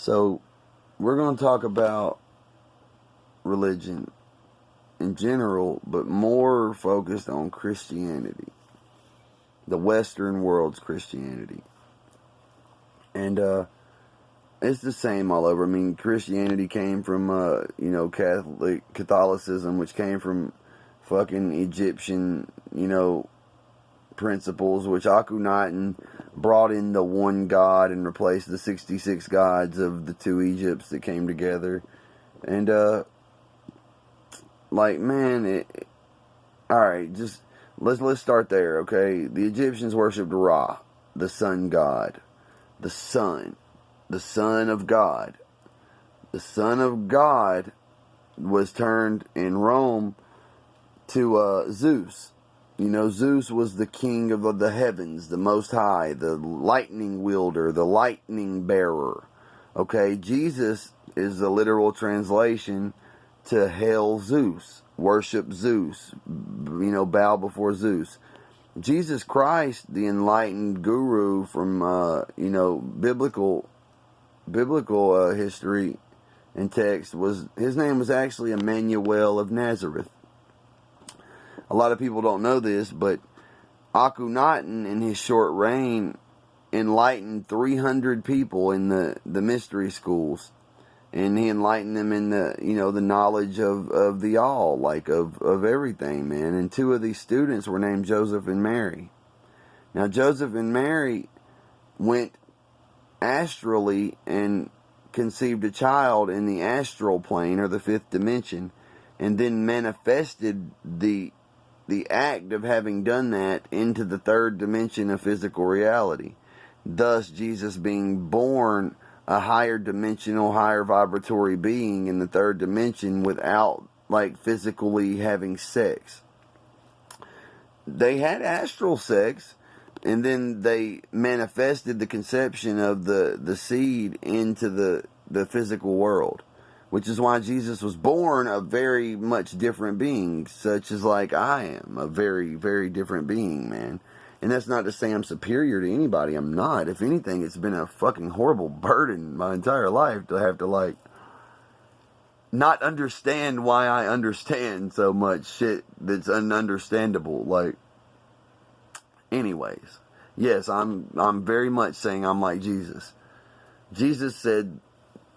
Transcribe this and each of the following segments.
So, we're going to talk about religion in general, but more focused on Christianity. The Western world's Christianity. And, it's the same all over. I mean, Christianity came from, Catholicism, which came from fucking Egyptian, principles, which Akhenaten brought in the one God and replaced the 66 gods of the two Egypts that came together. And, alright, just, let's start there, okay? The Egyptians worshipped Ra, the sun god. The sun of God. The Son of God was turned in Rome to Zeus. Zeus was the king of the heavens, the Most High, the lightning wielder, the lightning bearer. Okay, Jesus is the literal translation to hail Zeus, worship Zeus, bow before Zeus. Jesus Christ, the enlightened guru from, biblical history and text, his name was actually Emmanuel of Nazareth. A lot of people don't know this, but Akhenaten in his short reign enlightened 300 people in the mystery schools. And he enlightened them in the knowledge of the all, of everything, man. And two of these students were named Joseph and Mary. Now, Joseph and Mary went astrally and conceived a child in the astral plane, or the fifth dimension, and then manifested the act of having done that into the third dimension of physical reality. Thus, Jesus being born a higher dimensional, higher vibratory being in the third dimension without, physically having sex. They had astral sex, and then they manifested the conception of the seed into the physical world. Which is why Jesus was born a very much different being, such as I am, a very, very different being, man. And that's not to say I'm superior to anybody. I'm not. If anything, it's been a fucking horrible burden my entire life to have to, not understand why I understand so much shit that's ununderstandable. Anyways. Yes, I'm very much saying I'm like Jesus. Jesus said,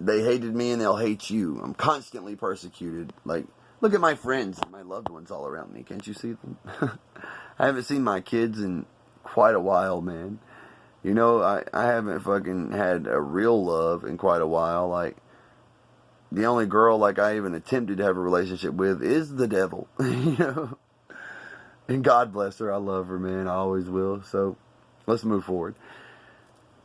they hated me and they'll hate you. I'm constantly persecuted. Look at my friends, my loved ones all around me. Can't you see them? I haven't seen my kids in quite a while, man. I haven't fucking had a real love in quite a while. The only girl, I even attempted to have a relationship with is the devil, And God bless her. I love her, man. I always will. So, let's move forward.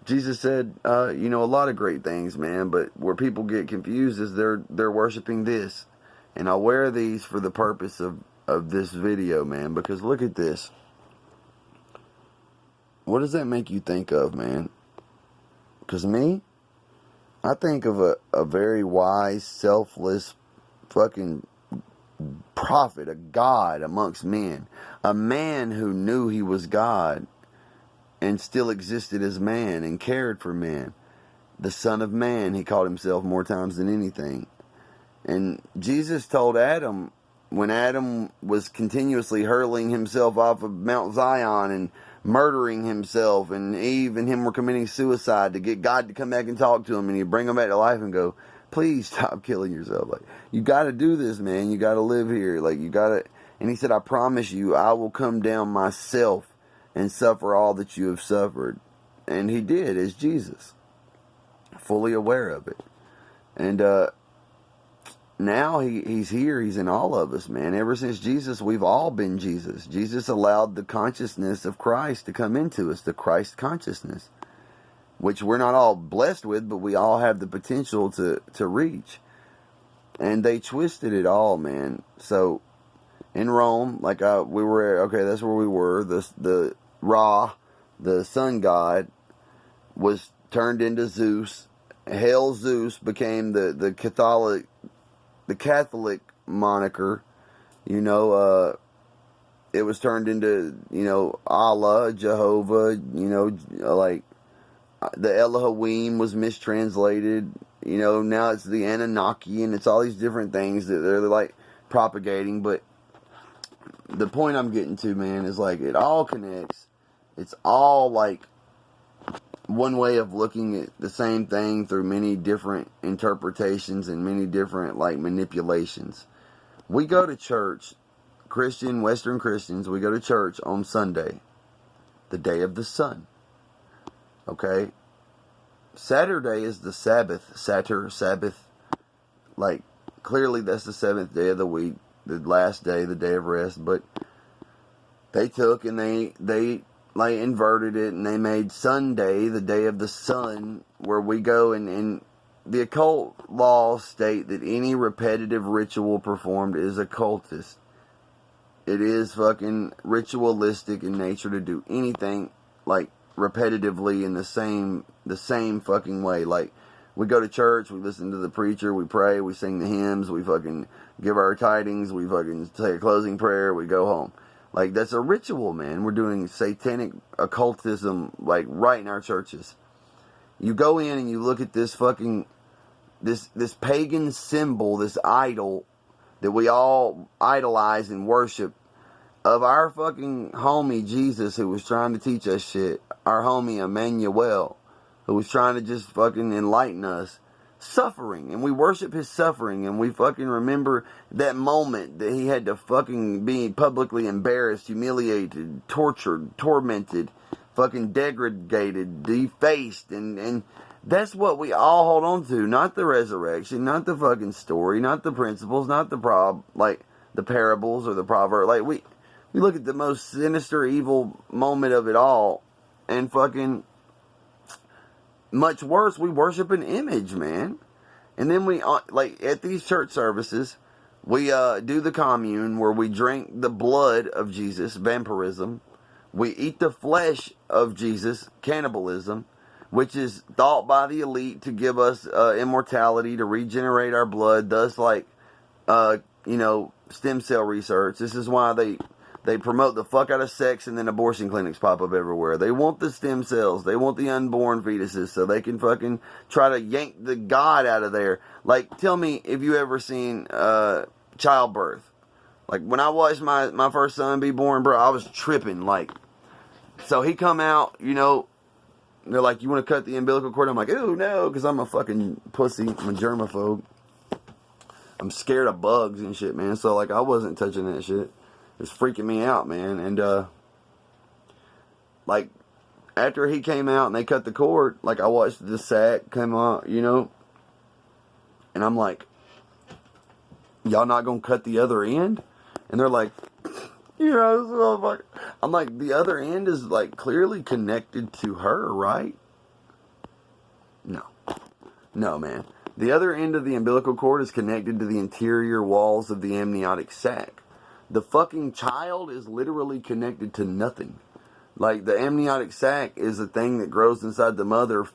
Jesus said, a lot of great things, man, but where people get confused is they're worshiping this. And I wear these for the purpose of this video, man, because look at this. What does that make you think of, man? Because me, I think of a very wise, selfless, fucking prophet, a God amongst men. A man who knew he was God and still existed as man and cared for man. The Son of Man, he called himself more times than anything. And Jesus told Adam, when Adam was continuously hurling himself off of Mount Zion and murdering himself, and Eve and him were committing suicide to get God to come back and talk to him, and he'd bring him back to life and go, please stop killing yourself. You got to do this, man. You got to live here. You got to. And he said, I promise you, I will come down myself and suffer all that you have suffered. And he did, as Jesus. Fully aware of it. And now he's here. He's in all of us, man. Ever since Jesus, we've all been Jesus. Jesus allowed the consciousness of Christ to come into us, the Christ consciousness, which we're not all blessed with, but we all have the potential to reach. And they twisted it all, man. So, in Rome, that's where we were. The Ra, the sun god, was turned into Zeus. Hail Zeus became the Catholic moniker. It was turned into, Allah, Jehovah, the Elohim was mistranslated. You know, now it's the Anunnaki, and it's all these different things that they're like propagating. But the point I'm getting to, man, is like it all connects. It's all like one way of looking at the same thing through many different interpretations and many different like manipulations. We go to church, Western Christians, we go to church on Sunday, the day of the sun. Okay? Saturday is the Sabbath, Sabbath. Like, clearly that's the 7th day of the week, the last day, the day of rest. But they took and they like inverted it, and they made Sunday the day of the sun, where we go and the occult laws state that any repetitive ritual performed is occultist. It is fucking ritualistic in nature to do anything like repetitively in the same fucking way. Like, we go to church, we listen to the preacher, we pray, we sing the hymns, we fucking give our tidings, we fucking say a closing prayer, we go home. Like, that's a ritual, man. We're doing satanic occultism, like, right in our churches. You go in and you look at this fucking, this pagan symbol, this idol that we all idolize and worship, of our fucking homie Jesus, who was trying to teach us shit. Our homie Emmanuel, who was trying to just fucking enlighten us. Suffering, and we worship his suffering, and we fucking remember that moment that he had to fucking be publicly embarrassed, humiliated, tortured, tormented, fucking degraded, defaced, and that's what we all hold on to, not the resurrection, not the fucking story, not the principles, not the like the parables or the proverb. Like, we look at the most sinister, evil moment of it all, and fucking much worse, we worship an image, man. And then we, like, at these church services, we do the commune, where we drink the blood of Jesus, vampirism. We eat the flesh of Jesus, cannibalism, which is thought by the elite to give us immortality, to regenerate our blood, thus, like, stem cell research. This is why they promote the fuck out of sex, and then abortion clinics pop up everywhere. They want the stem cells. They want the unborn fetuses so they can fucking try to yank the God out of there. Like, tell me if you ever seen childbirth. Like, when I watched my first son be born, bro, I was tripping. Like, so he come out, they're like, you want to cut the umbilical cord? I'm like, oh, no, because I'm a fucking pussy. I'm a germaphobe. I'm scared of bugs and shit, man. So, like, I wasn't touching that shit. It was freaking me out, man. And, like, after he came out and they cut the cord, like, I watched the sack come out, and I'm like, y'all not gonna cut the other end? And they're like, I'm like, the other end is, like, clearly connected to her, right? No, man. The other end of the umbilical cord is connected to the interior walls of the amniotic sac. The fucking child is literally connected to nothing. Like, the amniotic sac is a thing that grows inside the mother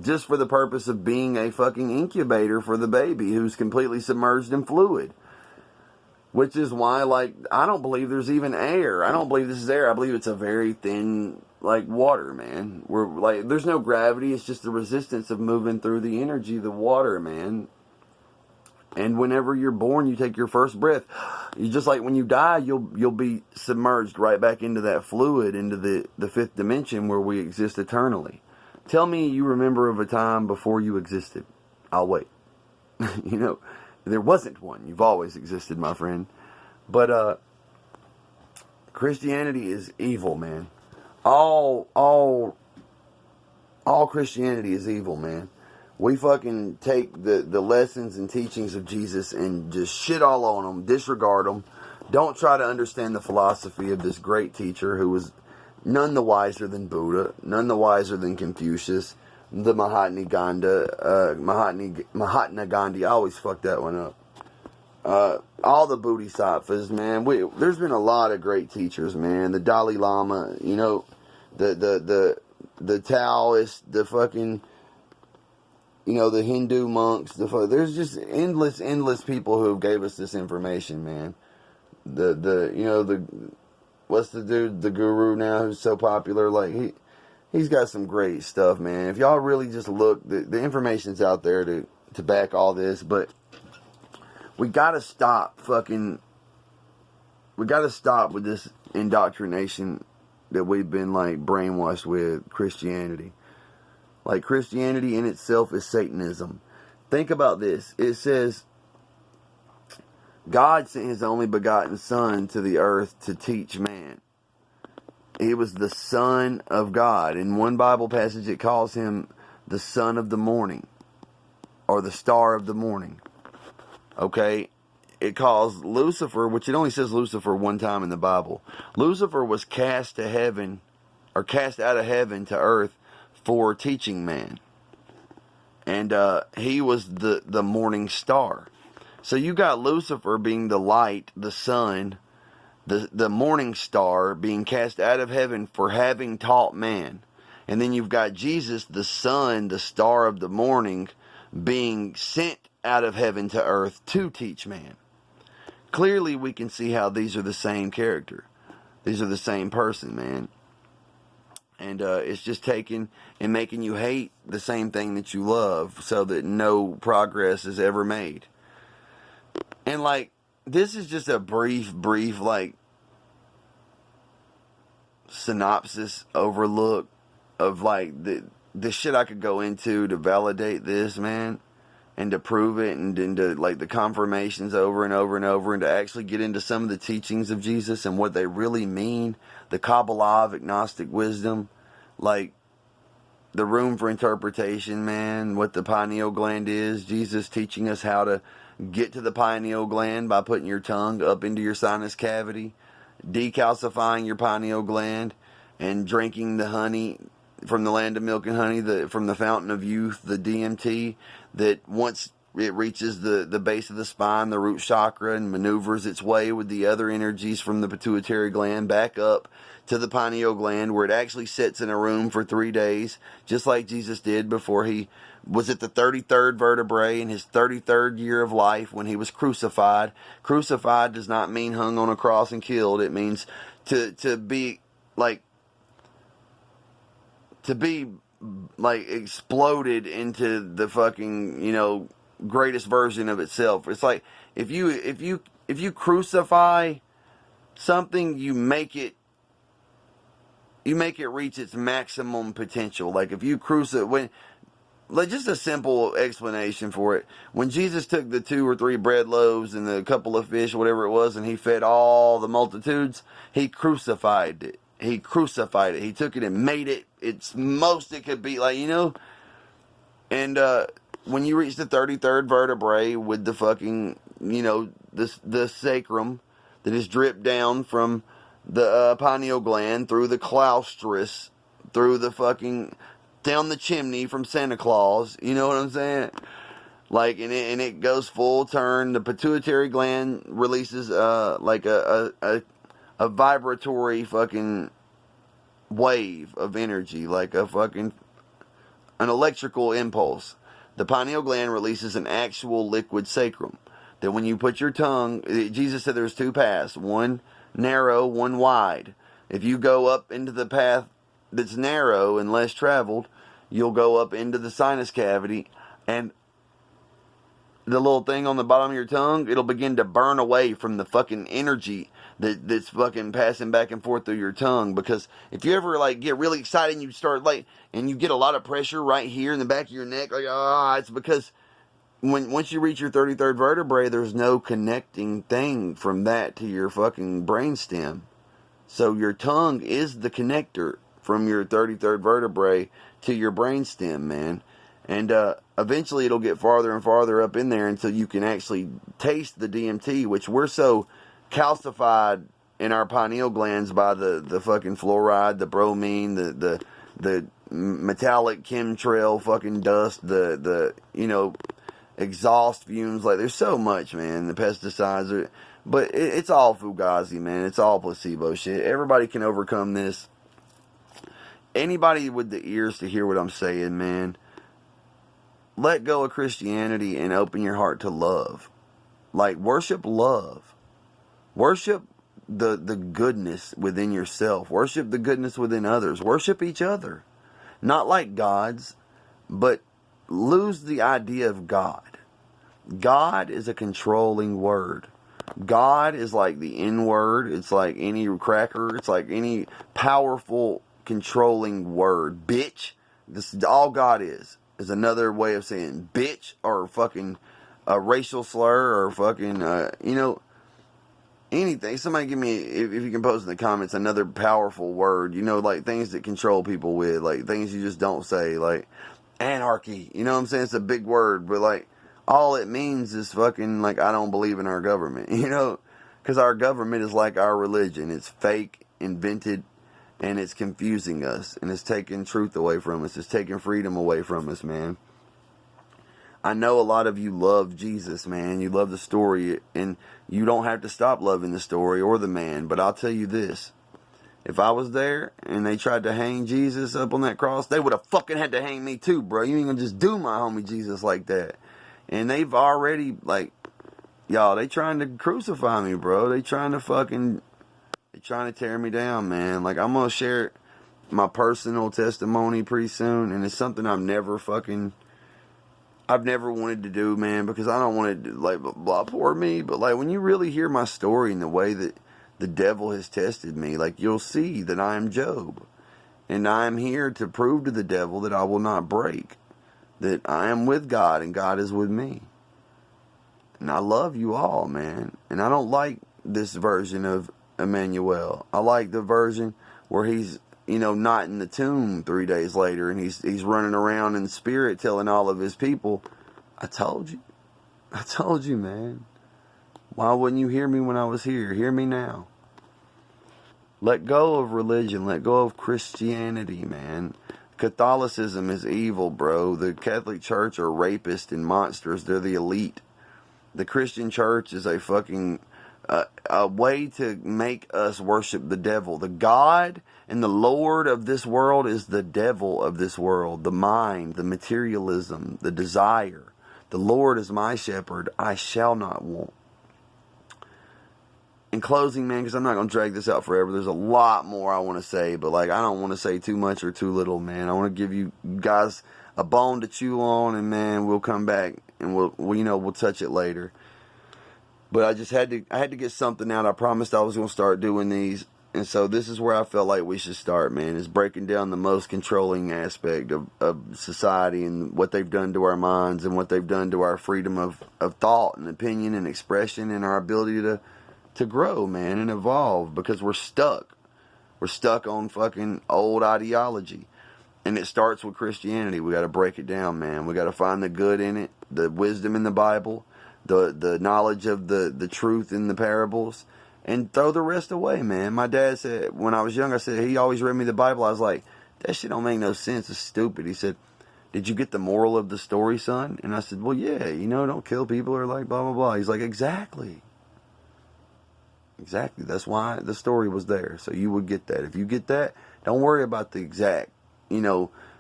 just for the purpose of being a fucking incubator for the baby who's completely submerged in fluid. Which is why, like, I don't believe there's even air. I don't believe this is air. I believe it's a very thin, like, water, man. Like, there's no gravity. It's just the resistance of moving through the energy of the water, man. And whenever you're born, you take your first breath. You just like when you die, you'll be submerged right back into that fluid, into the fifth dimension where we exist eternally. Tell me you remember of a time before you existed. I'll wait. There wasn't one. You've always existed, my friend. But Christianity is evil, man. All Christianity is evil, man. We fucking take the lessons and teachings of Jesus and just shit all on them, disregard them. Don't try to understand the philosophy of this great teacher who was none the wiser than Buddha, none the wiser than Confucius, the Mahatma Gandhi. I always fuck that one up. All the Bodhisattvas, man. There's been a lot of great teachers, man. The Dalai Lama, the Taoists, the fucking, the Hindu monks. There's just endless people who gave us this information, man. What's the dude, the guru now who's so popular? Like, he's got some great stuff, man. If y'all really just look, the information's out there to to back all this, but we gotta stop we gotta stop with this indoctrination that we've been like brainwashed with Christianity. Like, Christianity in itself is Satanism. Think about this. It says God sent his only begotten Son to the earth to teach man. He was the Son of God. In one Bible passage, it calls him the Son of the Morning, or the Star of the Morning. Okay? It calls Lucifer, which it only says Lucifer one time in the Bible. Lucifer was cast to heaven, or cast out of heaven to earth for teaching man. And he was the morning star. So you got Lucifer being the light, the sun, the morning star being cast out of heaven for having taught man. And then you've got Jesus, the sun, the star of the morning, being sent out of heaven to earth to teach man. Clearly we can see how these are the same character. These are the same person, man. And it's just taking and making you hate the same thing that you love, so that no progress is ever made. And like, this is just a brief, like, synopsis, overlook of like the shit I could go into to validate this, man, and to prove it, and into like the confirmations over and over and over, and to actually get into some of the teachings of Jesus and what they really mean, the Kabbalah of agnostic wisdom, like the room for interpretation, man, what the pineal gland is, Jesus teaching us how to get to the pineal gland by putting your tongue up into your sinus cavity, decalcifying your pineal gland, and drinking the honey from the land of milk and honey, from the fountain of youth, the DMT, that once it reaches the base of the spine, the root chakra, and maneuvers its way with the other energies from the pituitary gland back up to the pineal gland, where it actually sits in a room for 3 days, just like Jesus did before he was at the 33rd vertebrae in his 33rd year of life when he was crucified. Crucified does not mean hung on a cross and killed. It means to be like exploded into the fucking, greatest version of itself. It's like if you crucify something, you make it reach its maximum potential. Like if you like, just a simple explanation for it. When Jesus took the 2 or 3 bread loaves and the couple of fish, whatever it was, and he fed all the multitudes, he crucified it. He crucified it. He took it and made it its most it could be, like, And when you reach the 33rd vertebrae with the fucking, the sacrum that is dripped down from the pineal gland through the claustrus, through the fucking down the chimney from Santa Claus, you know what I'm saying? Like, and it goes full turn. The pituitary gland releases like a vibratory fucking wave of energy, like an electrical impulse. The pineal gland releases an actual liquid sacrum that when you put your tongue, Jesus said there's 2 paths, one narrow, one wide. If you go up into the path that's narrow and less traveled, you'll go up into the sinus cavity, and the little thing on the bottom of your tongue, it'll begin to burn away from the fucking energy that's fucking passing back and forth through your tongue. Because if you ever like get really excited and you start and you get a lot of pressure right here in the back of your neck, it's because once you reach your 33rd vertebrae, there's no connecting thing from that to your fucking brainstem. So your tongue is the connector from your 33rd vertebrae to your brainstem, man. And eventually it'll get farther and farther up in there until you can actually taste the DMT, which we're so calcified in our pineal glands by the fucking fluoride, the bromine, the metallic chemtrail fucking dust, the exhaust fumes. Like, there's so much, man. The pesticides but it's all fugazi, man. It's all placebo shit. Everybody can overcome this. Anybody with the ears to hear what I'm saying, man, let go of Christianity and open your heart to love. Like, worship love. Worship the goodness within yourself. Worship the goodness within others. Worship each other. Not like gods, but lose the idea of God. God is a controlling word. God is like the N-word. It's like any cracker. It's like any powerful, controlling word. Bitch. This is all God is another way of saying bitch, or fucking a racial slur, or fucking, anything. Somebody give me, if you can post in the comments, another powerful word, like things that control people with, like things you just don't say, like anarchy. You know what I'm saying? It's a big word, but like, all it means is fucking, like, I don't believe in our government, because our government is like our religion. It's fake, invented, and it's confusing us, and it's taking truth away from us. It's taking freedom away from us, man. I know a lot of you love Jesus, man. You love the story, and you don't have to stop loving the story or the man, but I'll tell you this. If I was there and they tried to hang Jesus up on that cross, they would have fucking had to hang me too, bro. You ain't gonna just do my homie Jesus like that. And they've already, like, y'all, they trying to crucify me, bro. They trying to tear me down, man. Like, I'm going to share my personal testimony pretty soon. And it's something I've never wanted to do, man. Because I don't want to, like, blah, poor me. But, like, when you really hear my story and the way that the devil has tested me, like, you'll see that I am Job. And I am here to prove to the devil that I will not break. That I am with God and God is with me. And I love you all, man. And I don't like this version of Emmanuel. I like the version where he's, not in the tomb 3 days later, and he's running around in spirit telling all of his people, I told you, man. Why wouldn't you hear me when I was here? Hear me now. Let go of religion. Let go of Christianity, man. Catholicism is evil, bro. The Catholic Church are rapists and monsters. They're the elite. The Christian Church is a fucking a way to make us worship the devil. The God and the Lord of this world is the devil of this world. The mind, the materialism, the desire. The Lord is my shepherd. I shall not want. In closing, man, because I'm not going to drag this out forever. There's a lot more I want to say, but, like, I don't want to say too much or too little, man. I want to give you guys a bone to chew on, and, man, we'll come back and we'll touch it later. But I had to get something out. I promised I was going to start doing these, and so this is where I felt like we should start, man, is breaking down the most controlling aspect of society and what they've done to our minds and what they've done to our freedom of thought and opinion and expression and our ability to grow, man, and evolve, because we're stuck. We're stuck on fucking old ideology. And it starts with Christianity. We got to break it down, man. We got to find the good in it, the wisdom in the Bible, the knowledge of the truth in the parables, and throw the rest away, man. My dad said, when I was young, he always read me the Bible. I was like, that shit don't make no sense. It's stupid. He said, did you get the moral of the story, son? And I said, well, yeah, don't kill people or like blah, blah, blah. He's like, exactly. Exactly. That's why the story was there. So you would get that. If you get that, don't worry about the exact,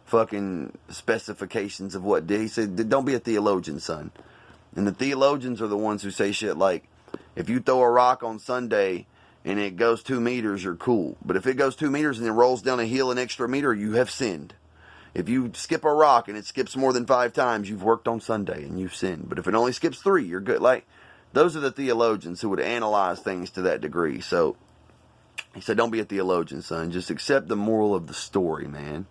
fucking specifications of what did. He said, don't be a theologian, son. And the theologians are the ones who say shit like, if you throw a rock on Sunday and it goes 2 meters, you're cool. But if it goes 2 meters and it rolls down a hill an extra meter, you have sinned. If you skip a rock and it skips more than 5 times, you've worked on Sunday and you've sinned. But if it only skips 3, you're good. Like, those are the theologians who would analyze things to that degree. So he said, don't be a theologian, son. Just accept the moral of the story, man.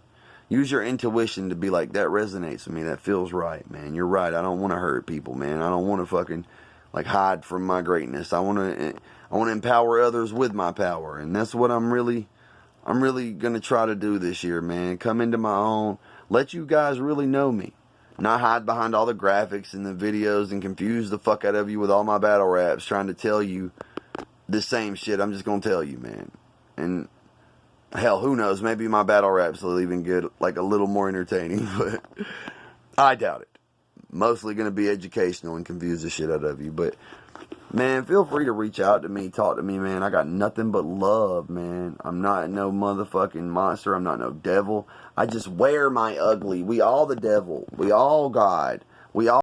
Use your intuition to be like, that resonates with me. That feels right, man. You're right. I don't want to hurt people, man. I don't want to fucking, like, hide from my greatness. I want to empower others with my power. And that's what I'm really going to try to do this year, man. Come into my own. Let you guys really know me. Not hide behind all the graphics and the videos and confuse the fuck out of you with all my battle raps trying to tell you the same shit. I'm just going to tell you, man. And hell, who knows? Maybe my battle raps will even get like a little more entertaining, but I doubt it. Mostly going to be educational and confuse the shit out of you. But, man, feel free to reach out to me, talk to me, man. I got nothing but love, man. I'm not no motherfucking monster. I'm not no devil. I just wear my ugly. We all the devil. We all God. We all